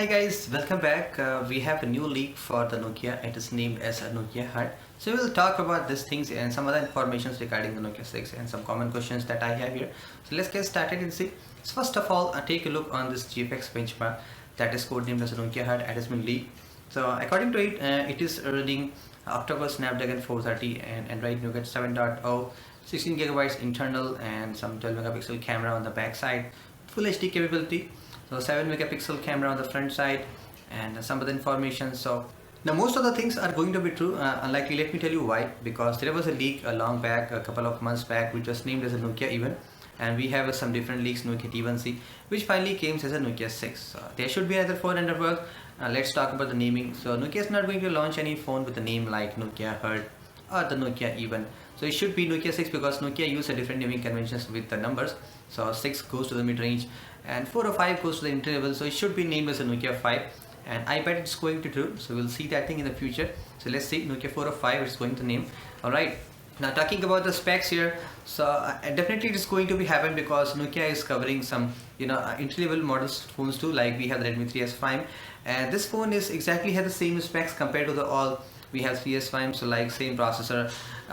Hi guys, welcome back. We have a new leak for the Nokia. It is named as a Nokia Heart. So we'll talk about these things and some other informations regarding the Nokia 6 and some common questions that I have here. So let's get started and see. So first of all, take a look on this GFX benchmark that is codenamed as a Nokia Heart. It has been leaked. So according to it, it is running October Snapdragon 430 and Android Nougat 7.0, 16 gigabytes internal and some 12 megapixel camera on the back side, full HD capability. So 7 megapixel camera on the front side and some other information. So now most of the things are going to be true, unlikely. Let me tell you why. Because there was a leak a long back, a couple of months back, which was named as a Nokia Even, and we have some different leaks, Nokia T1C, which finally came as a Nokia 6. So there should be another phone under work. Let's talk about the naming. So Nokia is not going to launch any phone with a name like Nokia Heart or the Nokia Even. So it should be Nokia 6 because Nokia use a different naming conventions with the numbers. So 6 goes to the mid range and 4 or 5 goes to the interval. So it should be named as a Nokia 5, and I bet it's going to do. So we'll see that thing in the future. So let's see, Nokia 4 or 5 is going to name. Alright, now talking about the specs here. So definitely it is going to be happen because Nokia is covering some entry level models phones too, like we have the Redmi 3S5, and this phone is exactly has the same specs compared to the all we have 3S5. So like same processor,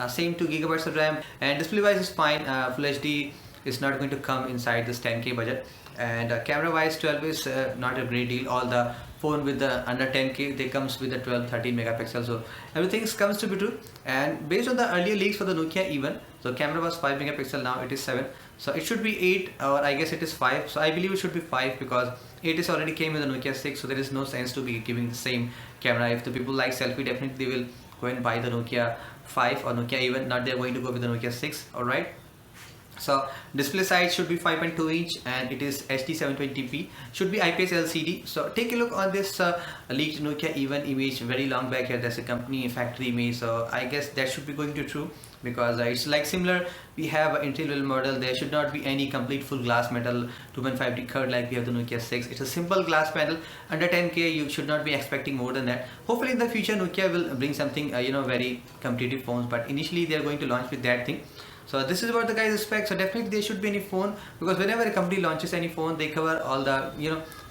same 2 gigabytes of RAM, and display wise is fine. Full HD is not going to come inside this 10k budget, and camera wise 12 is not a great deal. All the phone with the under 10k, they comes with the 12-13 megapixels, so everything comes to be true. And based on the earlier leaks for the Nokia Even, so camera was 5 megapixel, now it is 7, so it should be 8, or I guess it is 5. So I believe it should be 5 because 8 is already came with the Nokia 6, so there is no sense to be giving the same camera. If the people like selfie, definitely they will go and buy the Nokia 5 or Nokia Even, not they're going to go with the Nokia 6. Alright, so display size should be 5.2 inch and it is HD 720p, should be IPS LCD. So take a look on this leaked Nokia Even image very long back here. That's a company factory image, so I guess that should be going to true because it's like similar. We have an entry level model. There should not be any complete full glass metal 2.5D curd like we have the Nokia 6. It's a simple glass panel under 10k. You should not be expecting more than that. Hopefully in the future Nokia will bring something very competitive phones, but initially they are going to launch with that thing. So this is about the guys specs. So definitely there should be any phone, because whenever a company launches any phone, they cover all the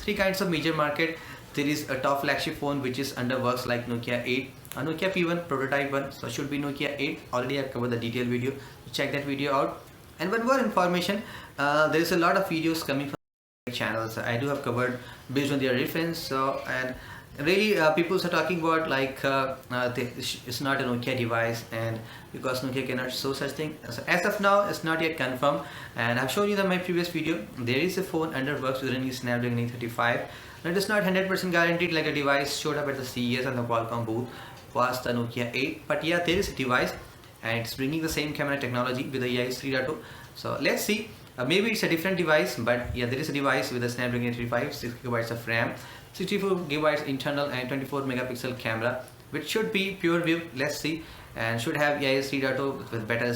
three kinds of major market. There is a top flagship phone which is under works like Nokia 8, a Nokia P1 prototype one, so should be Nokia 8. Already I've covered the detailed video, so check that video out. And one more information, there is a lot of videos coming from channels. I do have covered based on their reference. So and really people are talking about like it's not a Nokia device, and because Nokia cannot show such thing. So as of now it's not yet confirmed, and I've shown you in my previous video there is a phone under works with running Snapdragon 835. Now it is not 100% guaranteed like a device showed up at the CES and the Qualcomm booth was the Nokia 8, but yeah, there is a device and it's bringing the same camera technology with the EIS 3.2. So let's see, maybe it's a different device, but yeah, there is a device with a Snapdragon 835, 6 gigabytes of RAM, 64 gigabytes internal and 24 megapixel camera, which should be pure view. Let's see, and should have EIS 3.2 with better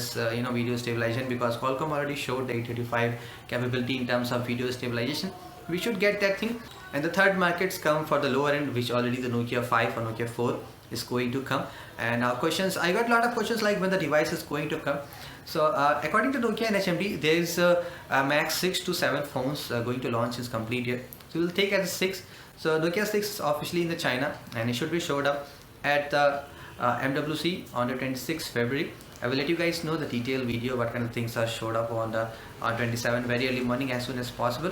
video stabilization, because Qualcomm already showed the 835 capability in terms of video stabilization. We should get that thing. And the third markets come for the lower end, which already the Nokia 5 or Nokia 4 is going to come. And now questions, I got a lot of questions like when the device is going to come. So according to Nokia and HMD, there is a max 6 to 7 phones going to launch is complete yet. So we'll take as 6. So Nokia 6 is officially in the China, and it should be showed up at the MWC on the 26th February. I will let you guys know the detailed video what kind of things are showed up on the 27 very early morning as soon as possible.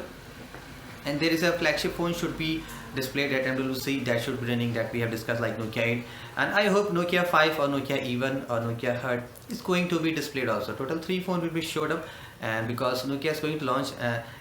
And there is a flagship phone should be displayed at MWC that should be running, that we have discussed, like Nokia 8, and I hope Nokia 5 or Nokia Even or Nokia Heart is going to be displayed also. Total 3 phones will be showed up, and because Nokia is going to launch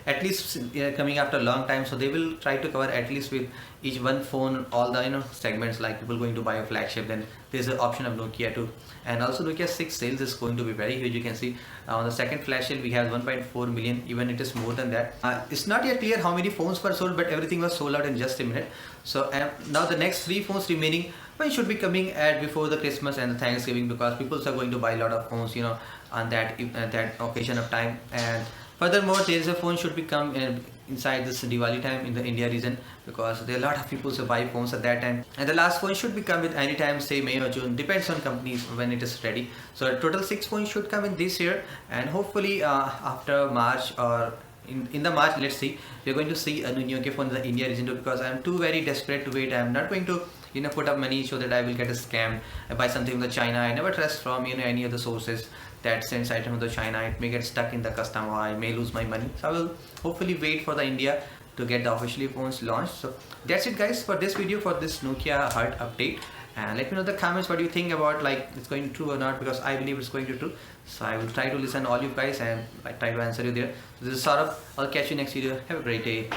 at least coming after a long time, so they will try to cover at least with each one phone all the segments, like people going to buy a flagship, then there's an option of Nokia too. And also Nokia 6 sales is going to be very huge. You can see on the second flash sale we have 1.4 million, even it is more than that. It's not yet clear how many phones were sold, but everything was sold out in just a minute. So now the next 3 phones remaining when should be coming at before the Christmas and the Thanksgiving, because people are going to buy a lot of phones on that occasion of time. And furthermore, there is a phone should be come inside this Diwali time in the India region, because there are a lot of people who buy phones at that time. And the last phone should be come with any time, say May or June, depends on companies when it is ready. So a total 6 phones should come in this year, and hopefully after March or in the March, let's see, we're going to see a new Nokia phone in the India region too, because I'm too very desperate to wait. I'm not going to put up money so that I will get a scam, buy something from the China. I never trust from any of the sources that sends item from the China. It may get stuck in the custom, or I may lose my money. So I will hopefully wait for the India to get the officially phones launched. So that's it guys for this video, for this Nokia Heart update. And let me know in the comments what do you think about, like, it's going true or not, because I believe it's going to true. So I will try to listen all you guys and I try to answer you there. So this is Saurabh. I'll catch you next video. Have a great day.